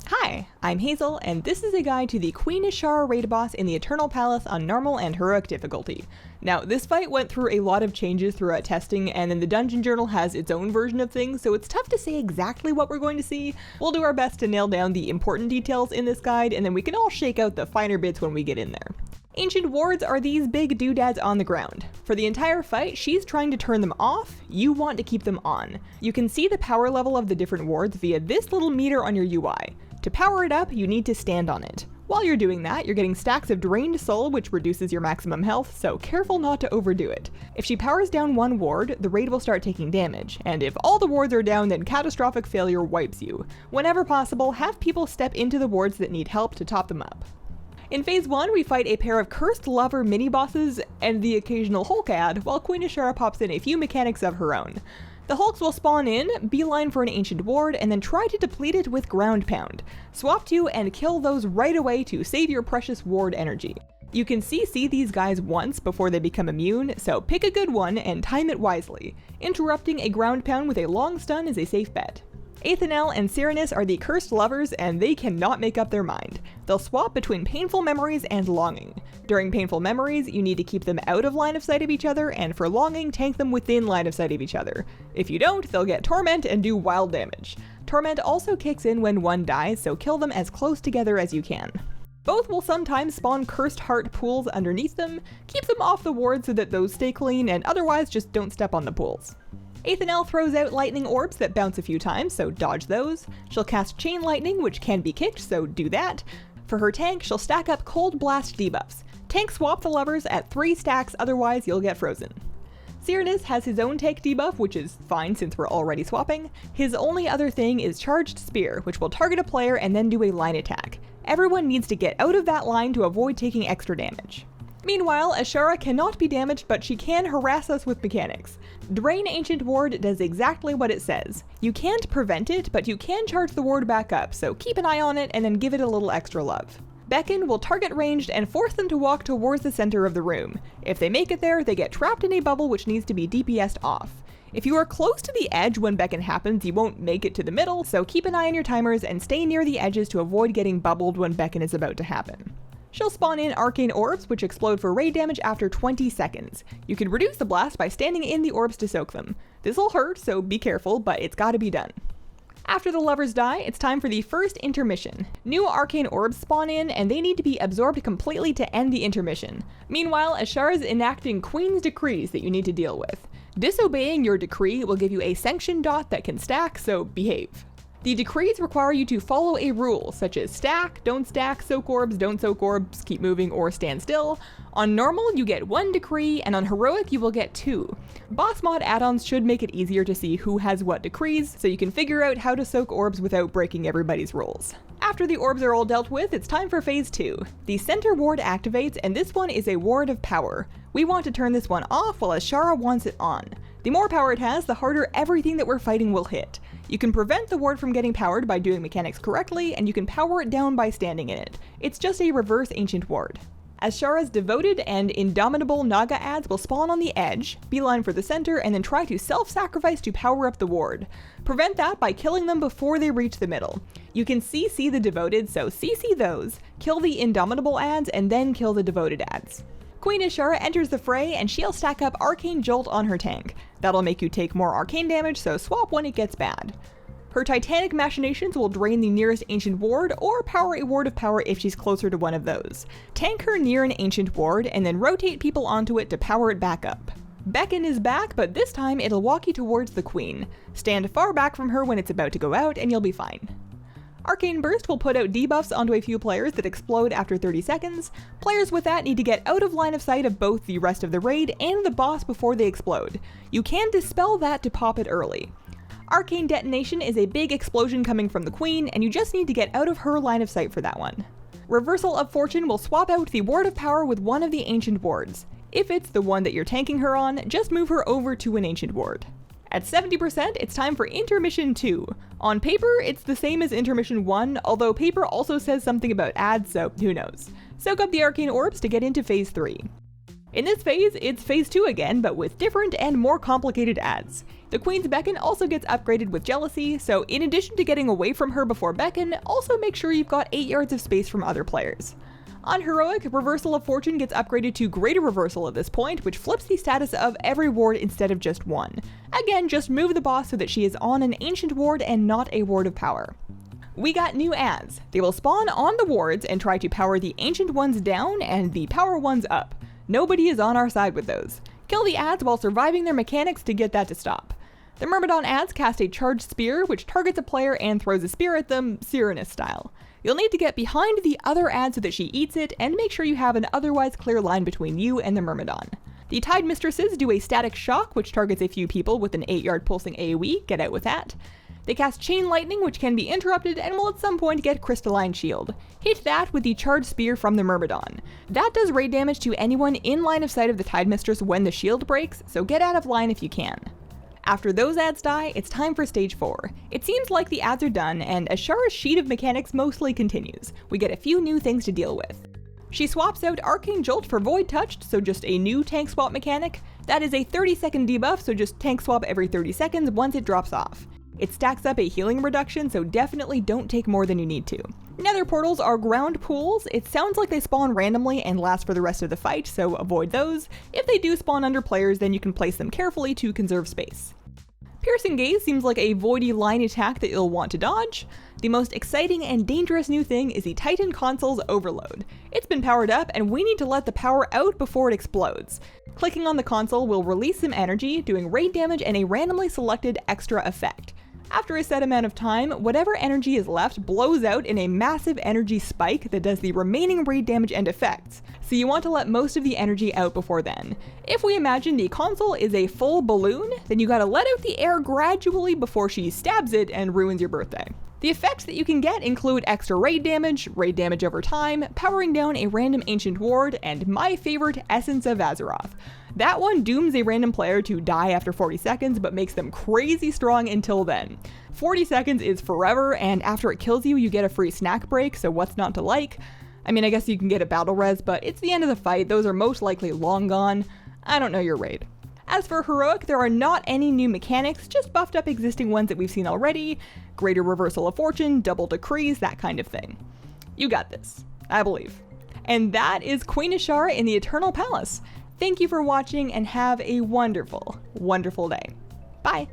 Hi, I'm Hazel, and this is a guide to the Queen Azshara raid boss in the Eternal Palace on normal and heroic difficulty. Now, this fight went through a lot of changes throughout testing, and then the Dungeon Journal has its own version of things, so it's tough to say exactly what we're going to see. We'll do our best to nail down the important details in this guide, and then we can all shake out the finer bits when we get in there. Ancient wards are these big doodads on the ground. For the entire fight, she's trying to turn them off, you want to keep them on. You can see the power level of the different wards via this little meter on your UI. To power it up, you need to stand on it. While you're doing that, you're getting stacks of drained soul, which reduces your maximum health, so careful not to overdo it. If she powers down one ward, the raid will start taking damage, and if all the wards are down, then catastrophic failure wipes you. Whenever possible, have people step into the wards that need help to top them up. In Phase 1, we fight a pair of Cursed Lover mini-bosses and the occasional Hulk ad, while Queen Azshara pops in a few mechanics of her own. The Hulks will spawn in, beeline for an ancient ward, and then try to deplete it with Ground Pound. Swap to and kill those right away to save your precious ward energy. You can CC these guys once before they become immune, so pick a good one and time it wisely. Interrupting a Ground Pound with a long stun is a safe bet. Athanel and Cyrenius are the Cursed Lovers, and they cannot make up their mind. They'll swap between Painful Memories and Longing. During Painful Memories, you need to keep them out of line of sight of each other, and for Longing, tank them within line of sight of each other. If you don't, they'll get Torment and do wild damage. Torment also kicks in when one dies, so kill them as close together as you can. Both will sometimes spawn Cursed Heart pools underneath them. Keep them off the ward so that those stay clean, and otherwise just don't step on the pools. Athanel throws out lightning orbs that bounce a few times, so dodge those. She'll cast Chain Lightning, which can be kicked, so do that. For her tank, she'll stack up Cold Blast debuffs. Tank swap the lovers at 3 stacks, otherwise you'll get frozen. Cyrenius has his own tank debuff, which is fine since we're already swapping. His only other thing is Charged Spear, which will target a player and then do a line attack. Everyone needs to get out of that line to avoid taking extra damage. Meanwhile, Azshara cannot be damaged, but she can harass us with mechanics. Drain Ancient Ward does exactly what it says. You can't prevent it, but you can charge the ward back up, so keep an eye on it and then give it a little extra love. Beckon will target ranged and force them to walk towards the center of the room. If they make it there, they get trapped in a bubble which needs to be DPS'd off. If you are close to the edge when Beckon happens, you won't make it to the middle, so keep an eye on your timers and stay near the edges to avoid getting bubbled when Beckon is about to happen. She'll spawn in Arcane Orbs, which explode for raid damage after 20 seconds. You can reduce the blast by standing in the orbs to soak them. This'll hurt, so be careful, but it's gotta be done. After the lovers die, it's time for the first intermission. New Arcane Orbs spawn in, and they need to be absorbed completely to end the intermission. Meanwhile, Azshara's enacting Queen's Decrees that you need to deal with. Disobeying your decree will give you a sanction dot that can stack, so behave. The decrees require you to follow a rule, such as stack, don't stack, soak orbs, don't soak orbs, keep moving, or stand still. On normal, you get 1 decree, and on heroic, you will get 2. Boss mod add-ons should make it easier to see who has what decrees, so you can figure out how to soak orbs without breaking everybody's rules. After the orbs are all dealt with, it's time for Phase 2. The center ward activates, and this one is a ward of power. We want to turn this one off while Azshara wants it on. The more power it has, the harder everything that we're fighting will hit. You can prevent the ward from getting powered by doing mechanics correctly, and you can power it down by standing in it. It's just a reverse ancient ward. Azshara's Devoted and Indomitable Naga ads will spawn on the edge, beeline for the center, and then try to self-sacrifice to power up the ward. Prevent that by killing them before they reach the middle. You can CC the Devoted, so CC those, kill the Indomitable ads, and then kill the Devoted ads. Queen Azshara enters the fray, and she'll stack up Arcane Jolt on her tank. That'll make you take more arcane damage, so swap when it gets bad. Her Titanic Machinations will drain the nearest ancient ward, or power a ward of power if she's closer to one of those. Tank her near an ancient ward, and then rotate people onto it to power it back up. Beckon is back, but this time it'll walk you towards the queen. Stand far back from her when it's about to go out, and you'll be fine. Arcane Burst will put out debuffs onto a few players that explode after 30 seconds. Players with that need to get out of line of sight of both the rest of the raid and the boss before they explode. You can dispel that to pop it early. Arcane Detonation is a big explosion coming from the queen, and you just need to get out of her line of sight for that one. Reversal of Fortune will swap out the Ward of Power with one of the ancient wards. If it's the one that you're tanking her on, just move her over to an ancient ward. At 70%, it's time for Intermission 2. On paper, it's the same as Intermission 1, although paper also says something about ads, so who knows. Soak up the Arcane Orbs to get into Phase 3. In this phase, it's phase 2 again, but with different and more complicated ads. The Queen's Beacon also gets upgraded with Jealousy, so in addition to getting away from her before Beacon, also make sure you've got 8 yards of space from other players. On Heroic, Reversal of Fortune gets upgraded to Greater Reversal at this point, which flips the status of every ward instead of just one. Again, just move the boss so that she is on an Ancient ward and not a Ward of Power. We got new ads. They will spawn on the wards and try to power the Ancient ones down and the Power ones up. Nobody is on our side with those. Kill the ads while surviving their mechanics to get that to stop. The Myrmidon ads cast a charged spear, which targets a player and throws a spear at them, Cyrano style. You'll need to get behind the other ad so that she eats it, and make sure you have an otherwise clear line between you and the Myrmidon. The Tide Mistresses do a static shock, which targets a few people with an 8-yard pulsing AoE, get out with that. They cast Chain Lightning, which can be interrupted and will at some point get Crystalline Shield. Hit that with the Charged Spear from the Myrmidon. That does raid damage to anyone in line of sight of the Tide Mistress when the shield breaks, so get out of line if you can. After those ads die, it's time for Stage 4. It seems like the ads are done, and Azshara's sheet of mechanics mostly continues. We get a few new things to deal with. She swaps out Arcane Jolt for Void Touched, so just a new tank swap mechanic. That is a 30-second debuff, so just tank swap every 30 seconds once it drops off. It stacks up a healing reduction, so definitely don't take more than you need to. Nether portals are ground pools. It sounds like they spawn randomly and last for the rest of the fight, so avoid those. If they do spawn under players, then you can place them carefully to conserve space. Piercing Gaze seems like a voidy line attack that you'll want to dodge. The most exciting and dangerous new thing is the Titan Console's Overload. It's been powered up, and we need to let the power out before it explodes. Clicking on the console will release some energy, doing raid damage and a randomly selected extra effect. After a set amount of time, whatever energy is left blows out in a massive energy spike that does the remaining raid damage and effects, so you want to let most of the energy out before then. If we imagine the console is a full balloon, then you gotta let out the air gradually before she stabs it and ruins your birthday. The effects that you can get include extra raid damage over time, powering down a random Ancient ward, and my favorite, Essence of Azeroth. That one dooms a random player to die after 40 seconds, but makes them crazy strong until then. 40 seconds is forever, and after it kills you, you get a free snack break, so what's not to like? I mean, I guess you can get a battle res, but it's the end of the fight, those are most likely long gone. I don't know your raid. As for Heroic, there are not any new mechanics, just buffed up existing ones that we've seen already. Greater Reversal of Fortune, Double Decrees, that kind of thing. You got this, I believe. And that is Queen Azshara in the Eternal Palace. Thank you for watching and have a wonderful, wonderful day. Bye!